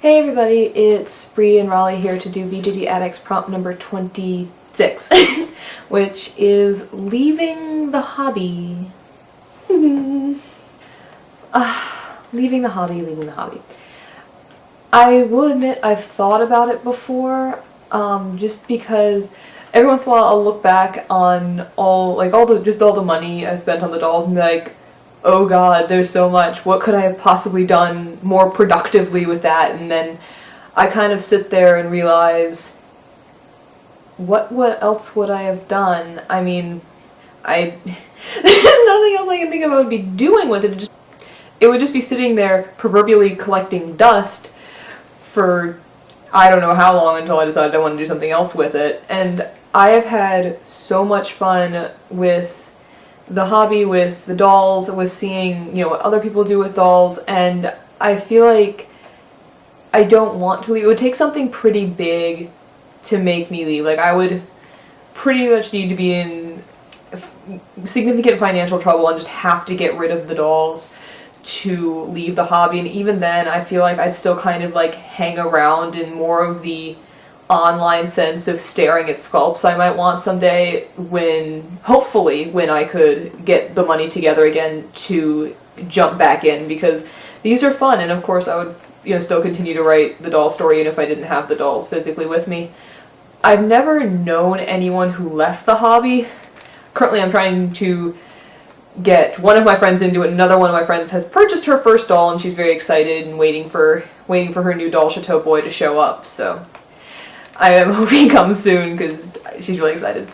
Hey everybody, it's Bree and Raleigh here to do BJD Addicts Prompt number 26, which is leaving the hobby. Leaving the hobby. I will admit I've thought about it before, just because every once in a while I'll look back on all the money I spent on the dolls and be like, oh god, there's so much. What could I have possibly done more productively with that? And then I kind of sit there and realize, what else would I have done? I mean, there's nothing else I can think of I would be doing with it. It would just be sitting there proverbially collecting dust for I don't know how long until I decided I want to do something else with it. And I have had so much fun with the hobby, with the dolls, with seeing, what other people do with dolls, and I feel like I don't want to leave. It would take something pretty big to make me leave. Like, I would pretty much need to be in significant financial trouble and just have to get rid of the dolls to leave the hobby, and even then I feel like I'd still kind of like hang around in more of the online sense of staring at sculpts I might want someday hopefully when I could get the money together again to jump back in, because these are fun, and of course I would still continue to write the doll story even if I didn't have the dolls physically with me. I've never known anyone who left the hobby. Currently I'm trying to get one of my friends into it. Another one of my friends has purchased her first doll and she's very excited and waiting for her new doll Chateau Boy to show up, so I am hoping he comes soon because she's really excited.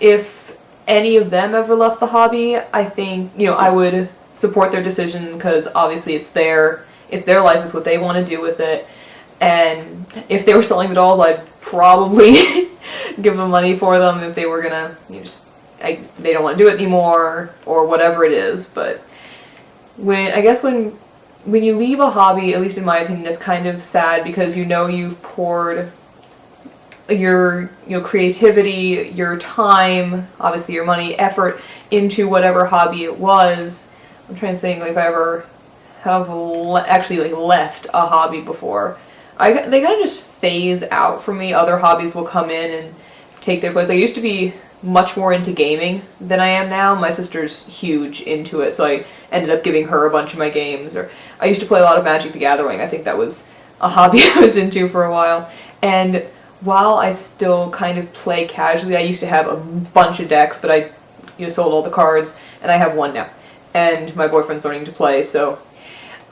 If any of them ever left the hobby, I think, I would support their decision, because obviously it's their life, it's what they want to do with it. And if they were selling the dolls, I'd probably give them money for them if they were gonna, they don't want to do it anymore or whatever it is. But when you leave a hobby, at least in my opinion, it's kind of sad, because you've poured your creativity, your time, obviously your money, effort into whatever hobby it was. I'm trying to think if I ever have actually left a hobby before. They kind of just phase out for me. Other hobbies will come in and take their place. I used to be much more into gaming than I am now. My sister's huge into it, so I ended up giving her a bunch of my games. Or I used to play a lot of Magic the Gathering. I think that was a hobby I was into for a while. And while I still kind of play casually, I used to have a bunch of decks, but I sold all the cards, and I have one now. And my boyfriend's learning to play, so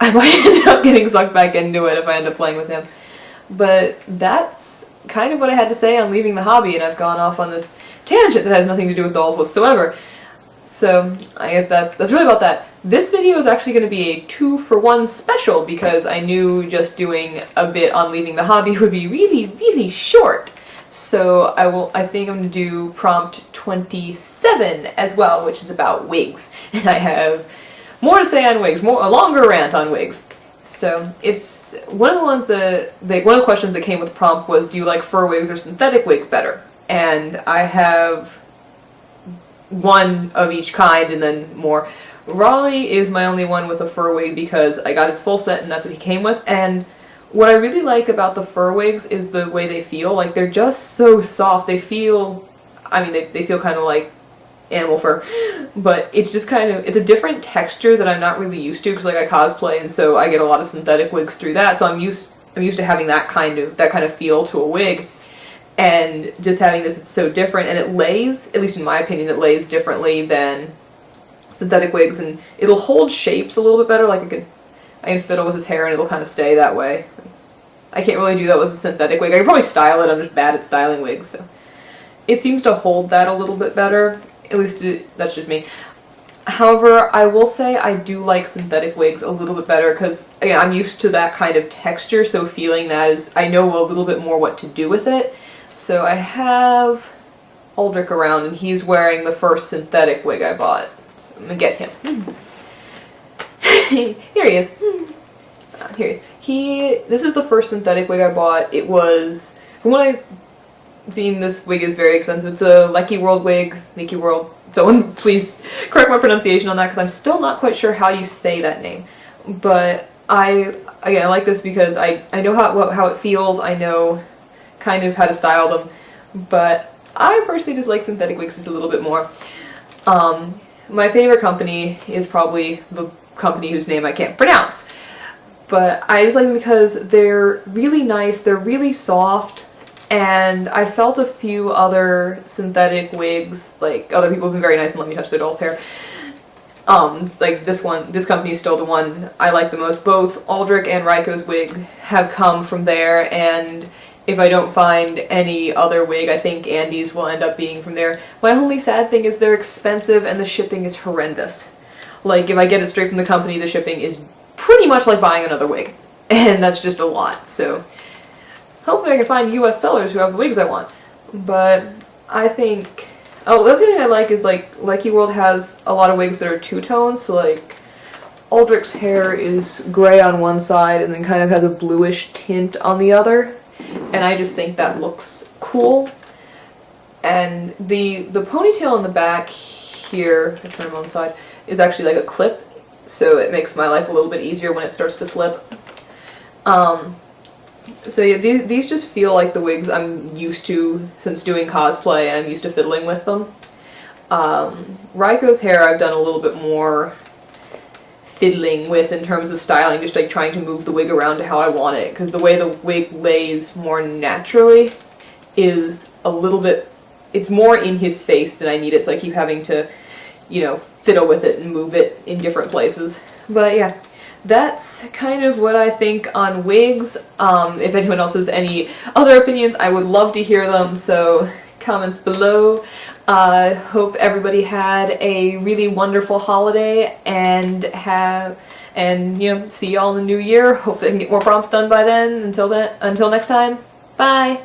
I might end up getting sucked back into it if I end up playing with him. But that's kind of what I had to say on leaving the hobby, and I've gone off on this tangent that has nothing to do with dolls whatsoever. So I guess that's really about that. This video is actually going to be a 2-for-1 special, because I knew just doing a bit on leaving the hobby would be really, really short. So I think I'm going to do prompt 27 as well, which is about wigs. And I have more to say on wigs, a longer rant on wigs. So it's one of the ones one of the questions that came with the prompt was, do you like fur wigs or synthetic wigs better? And I have one of each kind and then more. Raleigh is my only one with a fur wig because I got his full set and that's what he came with. And what I really like about the fur wigs is the way they feel. Like, they're just so soft. They feel, they feel kind of like animal fur, but it's just it's a different texture that I'm not really used to, because I cosplay, and so I get a lot of synthetic wigs through that, so I'm used to having that kind of feel to a wig. And just having this, it's so different, and it lays, at least in my opinion, it lays differently than synthetic wigs, and it'll hold shapes a little bit better. Like, I can fiddle with his hair and it'll kind of stay that way. I can't really do that with a synthetic wig. I can probably style it, I'm just bad at styling wigs, so it seems to hold that a little bit better. At least that's just me. However, I will say I do like synthetic wigs a little bit better, because, again, I'm used to that kind of texture, so feeling that is, I know a little bit more what to do with it. So I have Aldrich around, and he's wearing the first synthetic wig I bought. So I'm gonna get him. Here he is. Here he is. This is the first synthetic wig I bought. It was, from what I've seen, this wig is very expensive. It's a Lecky World wig. Lecky World. Someone please correct my pronunciation on that, because I'm still not quite sure how you say that name. But I again, I like this because I know how it feels, I know kind of how to style them, but I personally just like synthetic wigs just a little bit more. My favorite company is probably the company whose name I can't pronounce, but I just like them because they're really nice, they're really soft, and I felt a few other synthetic wigs, like other people have been very nice and let me touch their doll's hair. Like this company is still the one I like the most. Both Aldrich and Bri-cos wig have come from there, and if I don't find any other wig, I think Andy's will end up being from there. My only sad thing is they're expensive and the shipping is horrendous. Like, if I get it straight from the company, the shipping is pretty much like buying another wig, and that's just a lot, so hopefully I can find US sellers who have the wigs I want. But I think... Oh, the other thing I like is, like, Likey World has a lot of wigs that are two-tones, so, like, Aldrich's hair is gray on one side and then kind of has a bluish tint on the other, and I just think that looks cool. And the ponytail in the back here, I turn them on the side, is actually like a clip, so it makes my life a little bit easier when it starts to slip. So yeah, these just feel like the wigs I'm used to since doing cosplay, and I'm used to fiddling with them. Raiko's hair I've done a little bit more fiddling with in terms of styling, just like trying to move the wig around to how I want it, because the way the wig lays more naturally is a little bit, it's more in his face than I need it, so I keep having to, you know, fiddle with it and move it in different places. But yeah. That's kind of what I think on wigs. If anyone else has any other opinions, I would love to hear them, so comments below. Hope everybody had a really wonderful holiday and you know, see y'all in the new year. Hopefully I can get more prompts done by then. Until next time, bye!